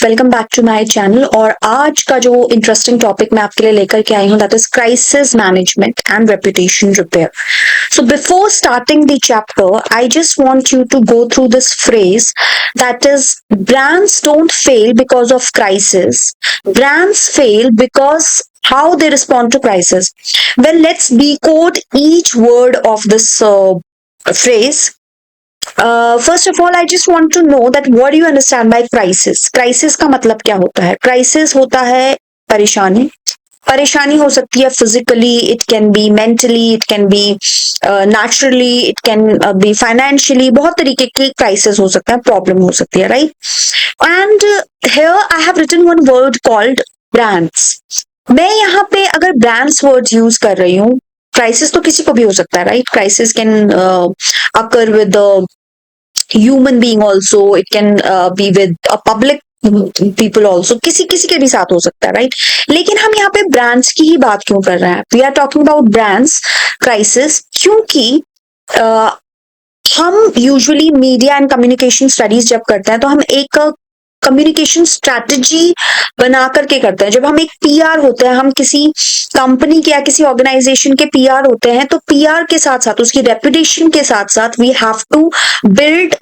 Welcome back to my channel. और आज का जो इंटरेस्टिंग टॉपिक मैं आपके लिए लेकर के आई हूँ that is crisis management and reputation repair. So before starting the chapter, I just want you to go through this phrase that is brands don't fail because of crisis. Brands fail because how they respond to crisis. Well, let's decode each word of this phrase. First of all I just want to know that what do you understand by crisis. Crisis का मतलब क्या होता है? Crisis होता है परेशानी। परेशानी हो सकती है physically, it can be mentally, it can be naturally, it can be financially. बहुत तरीके के क्राइसिस हो सकता है, प्रॉब्लम हो सकती है, right? And here I have written one word called brands. मैं यहाँ पे अगर ब्रांड्स वर्ड यूज कर रही हूँ, क्राइसिस तो किसी को भी हो सकता है, right? Crisis can occur with human being also, it can be with a public people also, किसी किसी के भी साथ हो सकता है, राइट? लेकिन हम यहाँ पे ब्रांड्स की ही बात क्यों कर रहे हैं? We are talking about brands crisis क्योंकि हम usually media and communication studies जब करते हैं तो हम एक कम्युनिकेशन स्ट्रैटेजी बना करके करते हैं। जब हम एक पीआर होते हैं, हम किसी कंपनी के या किसी ऑर्गेनाइजेशन के पीआर होते हैं, तो पीआर के साथ साथ उसकी रेपुटेशन के साथ साथ we have to build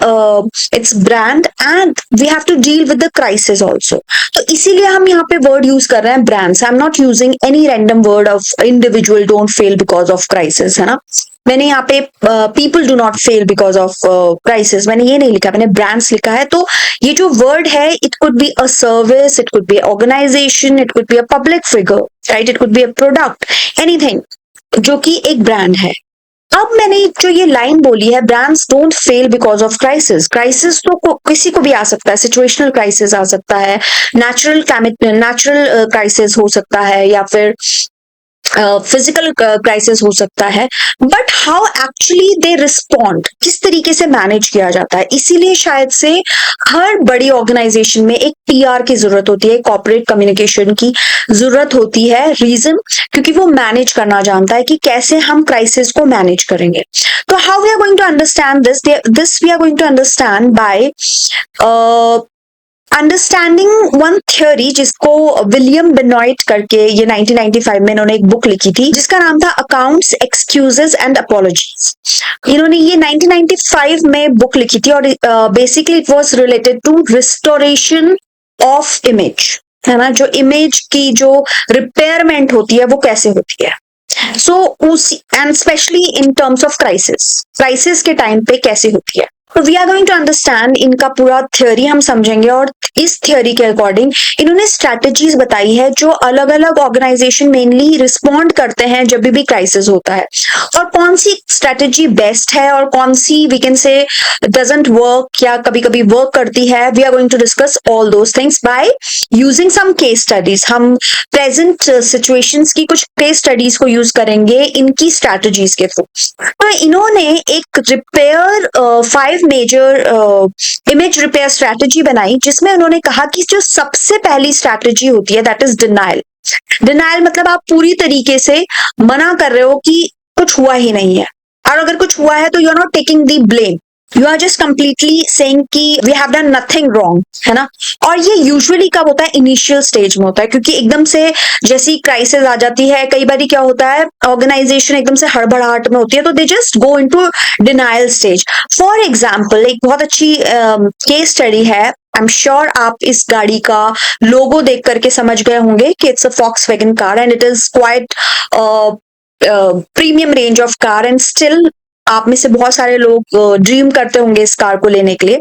its brand and we have to deal with the crisis also. तो इसीलिए हम यहाँ पे वर्ड यूज कर रहे हैं brands. I am not using any random word of individual don't fail because of crisis, है ना? मैंने यहाँ पे people do not fail because of crisis मैंने ये नहीं लिखा, मैंने ब्रांड्स लिखा है। तो ये जो वर्ड है, it could be a service, it could be organization, it could be a public figure, right? It could be a product, anything जो कि एक ब्रांड है। अब मैंने जो ये लाइन बोली है, brands don't fail because of crisis. Crisis तो किसी को भी आ सकता है, सिचुएशनल क्राइसिस आ सकता है, नेचुरल क्राइसिस हो सकता है, या फिर फिजिकल क्राइसिस हो सकता है। But how actually they respond, किस तरीके से मैनेज किया जाता है। इसीलिए शायद से हर बड़ी ऑर्गेनाइजेशन में एक पीआर की जरूरत होती है, कॉर्पोरेट कम्युनिकेशन की जरूरत होती है। रीजन, क्योंकि वो मैनेज करना जानता है कि कैसे हम क्राइसिस को मैनेज करेंगे। तो how we are going to understand this we are going to understand by understanding one theory जिसको विलियम बेनॉइट करके ये 1995 में इन्होंने एक बुक लिखी थी जिसका नाम था अकाउंट्स, एक्सक्यूजेस एंड अपॉलॉजीज। इन्होंने ये 1995 में बुक लिखी थी और basically it was related to restoration of image, है ना? जो इमेज की जो रिपेयरमेंट होती है वो कैसे होती है। सो उस and specially in terms of crisis के टाइम पे कैसे होती है। तो we are going to understand, इनका पूरा थ्योरी हम समझेंगे और इस थ्योरी के अकॉर्डिंग इन्होंने स्ट्रैटेजीज बताई है जो अलग अलग ऑर्गेनाइजेशन मेनली रिस्पॉन्ड करते हैं जब भी क्राइसिस होता है, और कौन सी स्ट्रैटेजी बेस्ट है और कौन सी we can say doesn't work या कभी कभी वर्क करती है। We are going to discuss all those things by using some case studies. हम प्रेजेंट सिचुएशंस की कुछ केस स्टडीज को यूज करेंगे इनकी स्ट्रैटेजीज के थ्रू। तो इन्होंने एक repair 5 major image repair strategy बनाई जिसमें उन्होंने कहा कि जो सबसे पहली स्ट्रैटेजी होती है दैट इज डिनायल। डिनायल मतलब आप पूरी तरीके से मना कर रहे हो कि कुछ हुआ ही नहीं है, और अगर कुछ हुआ है तो you are not taking the blame, you are just completely saying कि we have done nothing wrong, है ना? और ये यूजुअली कब होता है? इनिशियल स्टेज में होता है, क्योंकि एकदम से जैसी क्राइसिस आ जाती है, कई बार क्या होता है, ऑर्गेनाइजेशन एकदम से हड़बड़ाहट में होती है तो they just go into denial stage. For example, एक बहुत अच्छी केस स्टडी है, आई एम श्योर आप इस गाड़ी का लोगो देख करके समझ गए होंगे कि it's a Volkswagen car and it is quite premium range of car and still आप में से बहुत सारे लोग ड्रीम करते होंगे इस कार को लेने के लिए।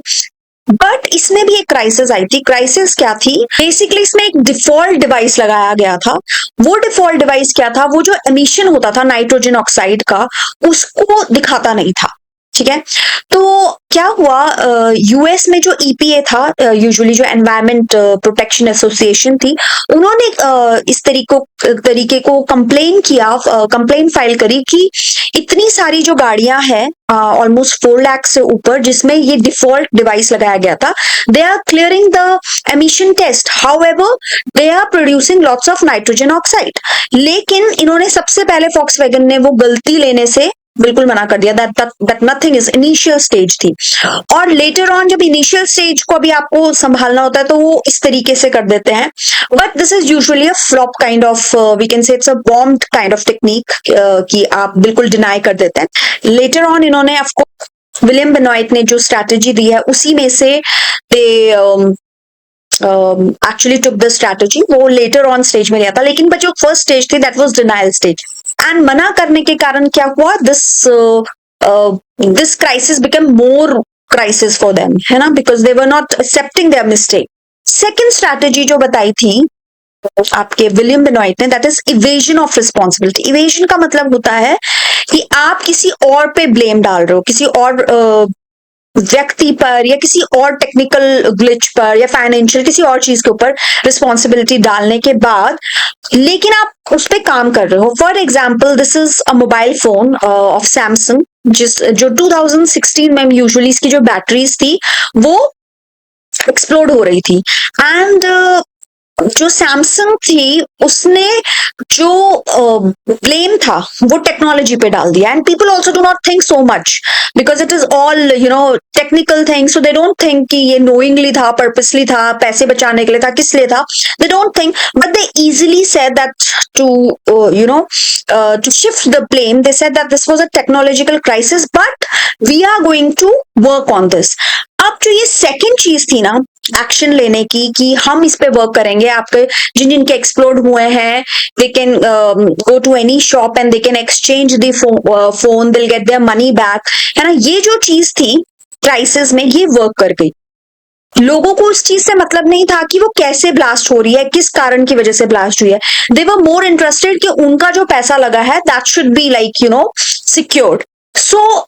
बट इसमें भी एक क्राइसिस आई थी। क्राइसिस क्या थी? बेसिकली इसमें एक डिफॉल्ट डिवाइस लगाया गया था। वो डिफॉल्ट डिवाइस क्या था? वो जो एमिशन होता था नाइट्रोजन ऑक्साइड का, उसको दिखाता नहीं था, ठीक है? तो क्या हुआ, यूएस में जो ईपीए था, यूजुअली जो एनवायरमेंट प्रोटेक्शन एसोसिएशन थी, उन्होंने इस तरीके को कंप्लेन किया, कंप्लेन फाइल करी कि इतनी सारी जो गाड़ियां हैं, ऑलमोस्ट 4 लाख से ऊपर, जिसमें ये डिफॉल्ट डिवाइस लगाया गया था, they are clearing the emission test, however they are producing lots of nitrogen oxide. लेकिन इन्होंने सबसे पहले Volkswagen ने वो गलती लेने से बिल्कुल मना कर दिया, that nothing is, initial stage थी। और लेटर ऑन जब इनिशियल स्टेज को अभी आपको संभालना होता है तो वो इस तरीके से कर देते हैं, but this is usually a flop kind of, we can say it's a bomb kind of technique, कि आप बिल्कुल डिनाई कर देते हैं। लेटर ऑन इन्होंने ऑफकोर्स विलियम बेनॉइट ने जो स्ट्रैटेजी दी है उसी में से they actually took the strategy, वो लेटर ऑन स्टेज में लिया था, लेकिन जो फर्स्ट स्टेज थी that was denial stage. And मना करने के कारण क्या हुआ, this crisis become more crisis for them, है ना, because they were not accepting their mistake. Second strategy जो बताई थी आपके विलियम बेनॉइट ने, that is evasion of responsibility. Evasion का मतलब होता है कि आप किसी और पे ब्लेम डाल रहे हो, किसी और व्यक्ति पर या किसी और टेक्निकल ग्लिच पर या फाइनेंशियल किसी और चीज के ऊपर रिस्पॉन्सिबिलिटी डालने के बाद, लेकिन आप उस पर काम कर रहे हो। For example, this is a mobile phone of Samsung, जो 2016 में यूजुअली इसकी जो बैटरीज थी वो एक्सप्लोड हो रही थी। एंड जो सैमसंग थी उसने जो ब्लेम था वो टेक्नोलॉजी पे डाल दिया। And people also do not think so much because it is all technical thing, so they don't think कि ये नोइंगली था, पर्पसली था, पैसे बचाने के लिए था, किस लिए था, they don't think, but they easily said that to shift the blame, they said that this was a technological crisis, but we are going to work on this. अब जो ये सेकंड चीज थी ना एक्शन लेने की कि हम इस पे वर्क करेंगे, आपके जिन जिनके एक्सप्लोड हुए हैं they can go to any shop and they can exchange the phone, they will get their money back, है ना, ये जो चीज थी क्राइसिस में ये वर्क कर गई। लोगों को उस चीज से मतलब नहीं था कि वो कैसे ब्लास्ट हो रही है, किस कारण की वजह से ब्लास्ट हुई है, दे वर मोर इंटरेस्टेड कि उनका जो पैसा लगा है that should be like secured. So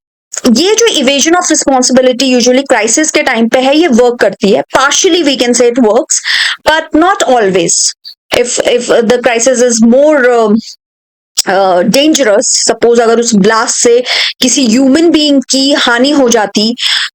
ये जो evasion of responsibility usually crisis के टाइम पे है, ये वर्क करती है, partially we can say it works but not always. if the crisis is more dangerous, suppose अगर उस ब्लास्ट से किसी ह्यूमन बीइंग की हानि हो जाती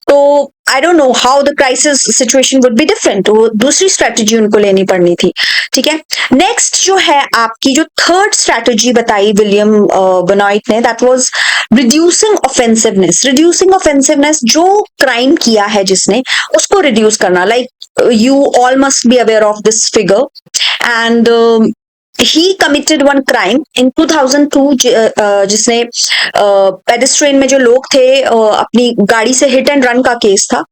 तो I don't know how the crisis situation would be different, वो दूसरी स्ट्रेटेजी उनको लेनी पड़नी थी। ठीक है, नेक्स्ट जो है आपकी जो थर्ड स्ट्रेटेजी बताई विलियम बेनॉइट ने, that was reducing offensiveness. Reducing offensiveness, जो क्राइम किया है जिसने उसको रिड्यूस करना, like you all must be aware of this figure. And he committed one crime in 2002 जिसने पेडेस्ट्रियन में जो लोग थे अपनी गाड़ी से हिट एंड रन का केस था।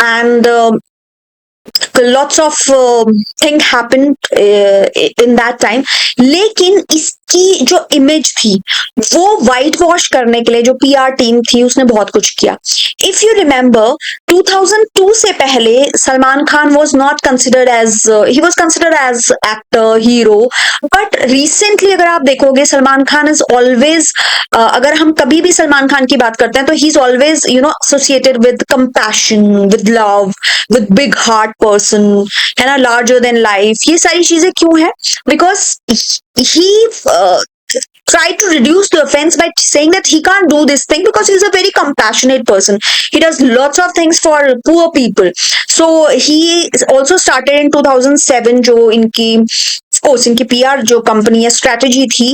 And lots of thing happened in that time, लेकिन इसकी जो इमेज थी वो वाइट वॉश करने के लिए जो पीआर टीम थी उसने बहुत कुछ किया। इफ यू रिमेंबर 2002 से पहले Salman Khan was not considered as he was considered as actor hero, but recently अगर आप देखोगे सलमान खान इज ऑलवेज, अगर हम कभी भी सलमान खान की बात करते हैं तो he is always associated with compassion, with love, with big heart person, है ना, लार्जर देन लाइफ। ये सारी चीजें क्यों है? Because he try to reduce the offense by saying that he can't do this thing because he's a very compassionate person. He does lots of things for poor people. So he also started in 2007 जो इनकी course इनकी PR जो company है strategy थी,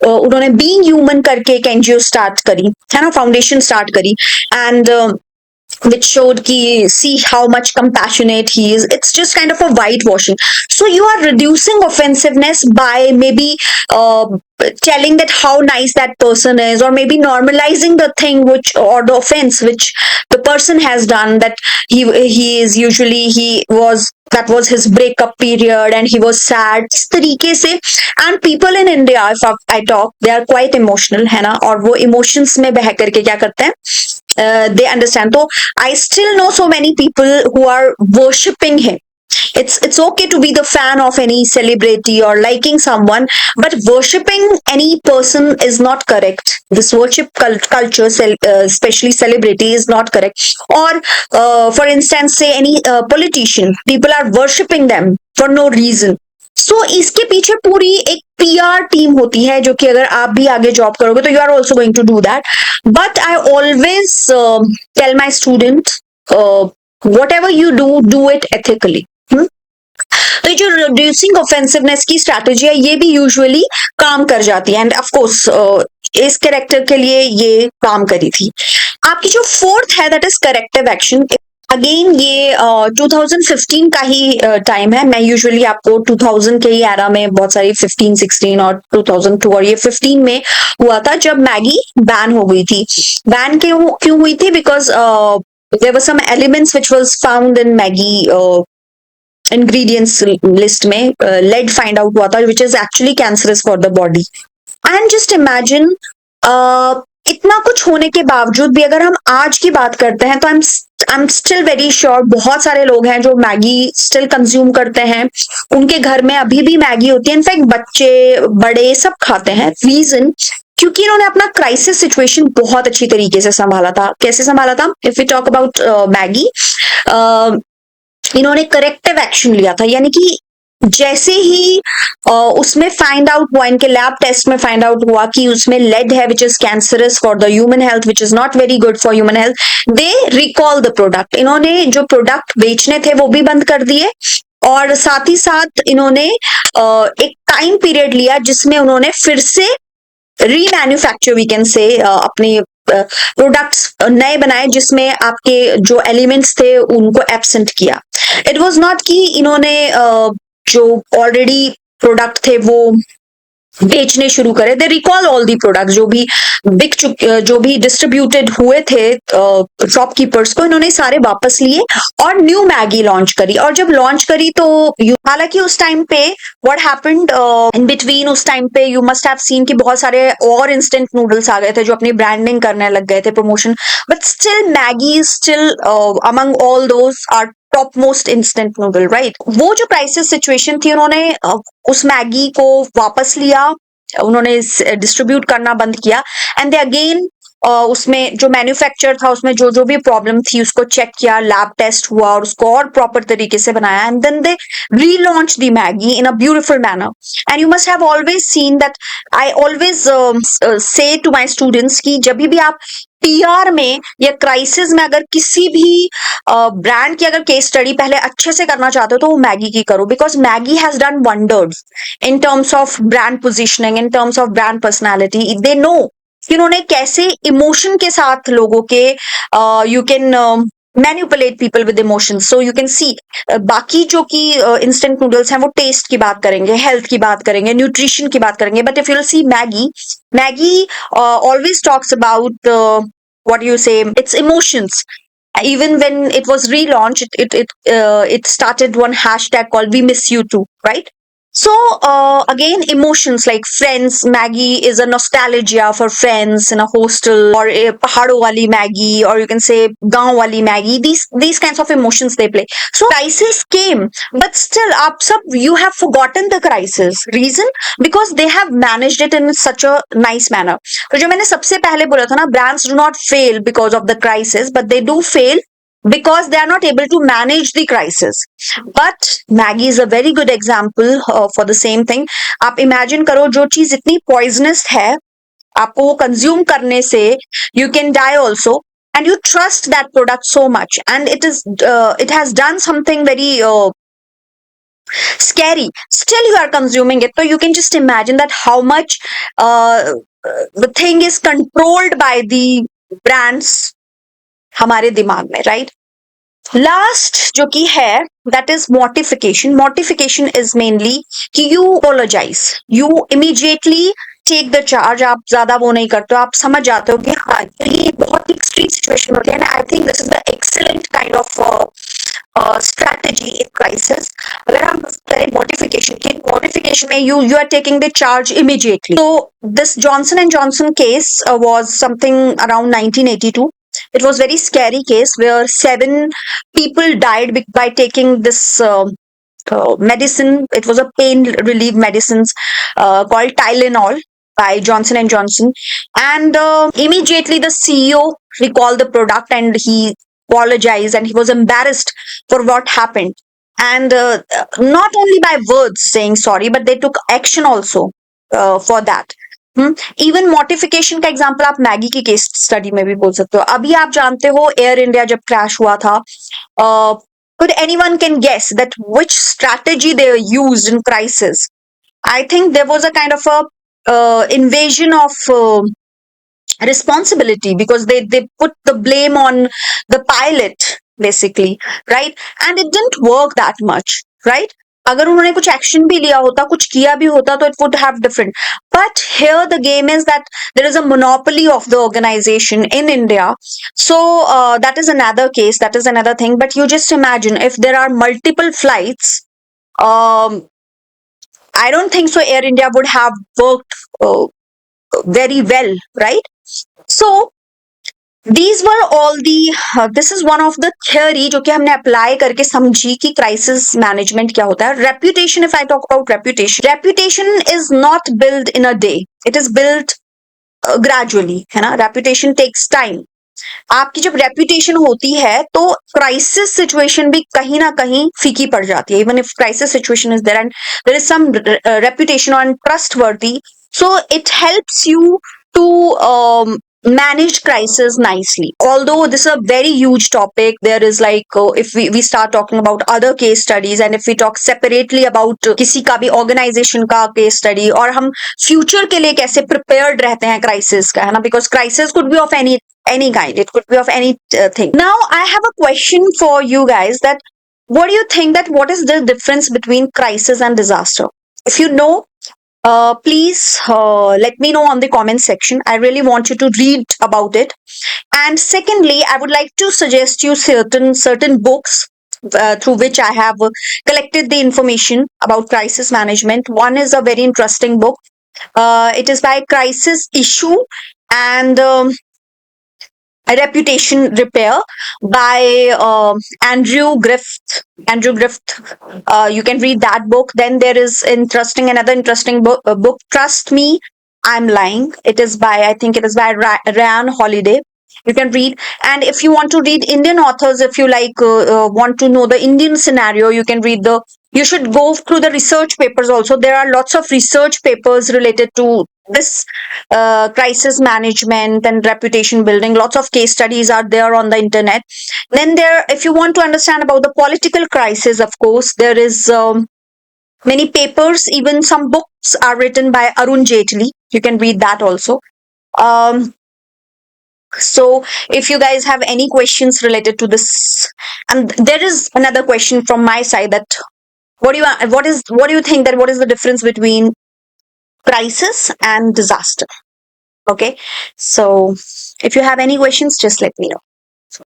उन्होंने being human करके एक NGO start करी, है ना, फाउंडेशन स्टार्ट करी। And which showed ki see how much compassionate he is. It's just kind of a whitewashing. So you are reducing offensiveness by maybe telling that how nice that person is, or maybe normalizing the thing which, or the offense which the person has done, that he is usually that was his breakup period and he was sad, इस तरीके से। and people in India, if I talk, they are quite emotional, है ना, और वो emotions में बह करके क्या करते हैं, they understand. So I still know so many people who are worshipping him. It's okay to be the fan of any celebrity or liking someone, but worshipping any person is not correct. This worship culture, especially celebrity, is not correct. Or for instance, say any politician, people are worshipping them for no reason. So इसके पीछे पूरी एक PR team होती है, जो कि अगर आप भी आगे जॉब करोगे तो you are also going to do that. But I always tell my student, whatever you do, do it ethically. तो ये जो रिड्यूसिंग ऑफेंसिवनेस की स्ट्रैटेजी है ये भी यूजुअली काम कर जाती है, एंड ऑफ कोर्स इस कैरेक्टर के लिए ये काम करी थी। आपकी जो फोर्थ है that is corrective action. Again ये 2015 का ही टाइम है। मैं यूजुअली आपको 2000 के ही एरा में बहुत सारी 15, 16 और 2002 और ये 15 में हुआ था जब मैगी बैन हो गई थी। बैन क्यों हुई थी? Because there were some elements which was found in Maggi ingredients list में lead find out हुआ था which is actually cancerous for the body. And just imagine इतना कुछ होने के बावजूद भी अगर हम आज की बात करते हैं तो I'm still very sure बहुत सारे लोग हैं जो मैगी स्टिल कंज्यूम करते हैं, उनके घर में अभी भी मैगी होती है, इनफैक्ट बच्चे बड़े सब खाते हैं। रीजन क्योंकि इन्होंने अपना क्राइसिस सिचुएशन बहुत अच्छी तरीके से संभाला था। कैसे संभाला था? If we talk about Maggi, इन्होंने करेक्टिव एक्शन लिया था, यानी कि जैसे ही उसमें फाइंड आउट हुआ, इनके लैब टेस्ट में फाइंड आउट हुआ कि उसमें लेड है which is cancerous for the human health, which is not very good for human health, they recall the product. इन्होंने जो प्रोडक्ट बेचने थे वो भी बंद कर दिए और साथ ही साथ इन्होंने एक टाइम पीरियड लिया जिसमें उन्होंने फिर से रीमैन्युफैक्चर वी कैन से अपने प्रोडक्ट्स नए बनाए जिसमें आपके जो एलिमेंट्स थे उनको एब्सेंट किया। इट वाज नॉट कि इन्होंने जो ऑलरेडी प्रोडक्ट थे वो बेचने शुरू करे। दे रिकॉल ऑल दी प्रोडक्ट जो भी डिस्ट्रीब्यूटेड हुए थे शॉपकीपर्स को, इन्होंने सारे वापस लिए और न्यू मैगी लॉन्च करी। और जब लॉन्च करी तो हालांकि उस टाइम पे व्हाट हैपेंड इन बिटवीन, उस टाइम पे यू मस्ट हैव सीन कि बहुत सारे और इंस्टेंट नूडल्स आ गए थे जो अपनी ब्रांडिंग करने लग गए थे, promotion, but still Maggi still among all those are top most instant noodle, right. वो जो क्राइसिस सिचुएशन थी, उन्होंने उस मैगी को वापस लिया, उन्होंने डिस्ट्रीब्यूट करना बंद किया, एंड दे अगेन उसमें जो मैन्युफैक्चर था उसमें जो भी प्रॉब्लम थी उसको चेक किया, लैब टेस्ट हुआ और उसको और प्रॉपर तरीके से बनाया, and then they relaunch the Maggi in a beautiful manner. And you must have always seen that, I always say to my students कि जब भी आप पीआर में या क्राइसिस में अगर किसी भी ब्रांड की अगर केस स्टडी पहले अच्छे से करना चाहते हो तो वो मैगी की करो, because Maggi has done wonders in terms of brand positioning, in terms of brand personality. They know कि उन्होंने कैसे इमोशन के साथ लोगों के you can manipulate people with emotions, so you can see. बाकी जो कि इंस्टेंट नूडल्स हैं वो टेस्ट की बात करेंगे, हेल्थ की बात करेंगे, न्यूट्रिशन की बात करेंगे, but if you will see Maggi always talks about what you say, its emotions. Even when it was relaunched, it started one hashtag called "We Miss You Too," right? So again, emotions like friends. Maggie is a nostalgia for friends in a hostel, or a pahado wali Maggie, or you can say gaon wali Maggie. These kinds of emotions they play. So crisis came, but still, you have forgotten the crisis. Reason? Because they have managed it in such a nice manner. तो जो मैंने सबसे पहले बोला था ना, brands do not fail because of the crisis, but they do fail because they are not able to manage the crisis. But Maggie is a very good example for the same thing. आप imagine करो, जो चीज इतनी poisonous है, आपको वो consume करने से you can die also, and you trust that product so much, and it has done something very scary. Still you are consuming it, so you can just imagine that how much the thing is controlled by the brands हमारे दिमाग में, right. Last जो कि है that is mortification. Mortification is mainly कि you apologize, you immediately take the charge. आप ज्यादा वो नहीं करते हो, आप समझ जाते हो कि हाँ ये बहुत एक्सट्रीम सिचुएशन होती है, and I think this is the excellent kind of strategy in crisis. अगर हम करें mortification में you are taking the charge immediately. So this Johnson and Johnson case was something around 1982. It was very scary case where 7 people died by taking this medicine. It was a pain relief medicines called Tylenol by Johnson and Johnson, and immediately the CEO recalled the product and he apologized and he was embarrassed for what happened, and not only by words saying sorry, but they took action also for that. Even mortification का example आप Maggi की case study में भी बोल सकते हो। अभी आप जानते हो एयर इंडिया जब क्रैश हुआ था, could anyone can guess that which strategy they used in crisis. I think there was a kind of a invasion of responsibility, because they put the blame on the pilot basically, right? And it didn't work that much, right? अगर उन्होंने कुछ action भी लिया होता, कुछ किया भी होता, तो it would have different. But here the game is that there is a monopoly of the organization in India. So that is another case, that is another thing. But you just imagine if there are multiple flights, um, I don't think so Air India would have worked very well, right? So these were all the this is one of the theory जो कि हमने apply करके समझी कि crisis management क्या होता है. Reputation, if I talk about reputation is not built in a day. It is built gradually, है ना. Reputation takes time. आपकी जब रेपुटेशन होती है तो क्राइसिस सिचुएशन भी कहीं ना कहीं फीकी पड़ जाती है. Even if crisis situation is there and there is some reputation on trust worthy, so it helps you to manage crisis nicely. Although this is a very huge topic, there is like if we start talking about other case studies, and if we talk separately about किसी का भी organization का case study, और हम future के लिए कैसे prepared रहते हैं crisis का, है ना, because crisis could be of any kind, it could be of any thing. Now I have a question for you guys, that what do you think, that what is the difference between crisis and disaster? If you know, please let me know on the comment section. I really want you to read about it. And secondly, I would like to suggest you certain books through which I have collected the information about crisis management. One is a very interesting book. It is by Crisis Issue and A Reputation Repair by Andrew Griffith. You can read that book. Then there is another interesting book, Trust Me, I'm Lying. It is by, I think it is by Ryan Holiday. You can read. And if you want to read Indian authors, if you like want to know the Indian scenario, you should go through the research papers also. There are lots of research papers related to this crisis management and reputation building. Lots of case studies are there on the internet. Then if you want to understand about the political crisis, of course, there is many papers, even some books are written by Arun Jaitley. You can read that also. So if you guys have any questions related to this, and there is another question from my side, that what do you think, that what is the difference between crisis and disaster? Okay, so if you have any questions, just let me know.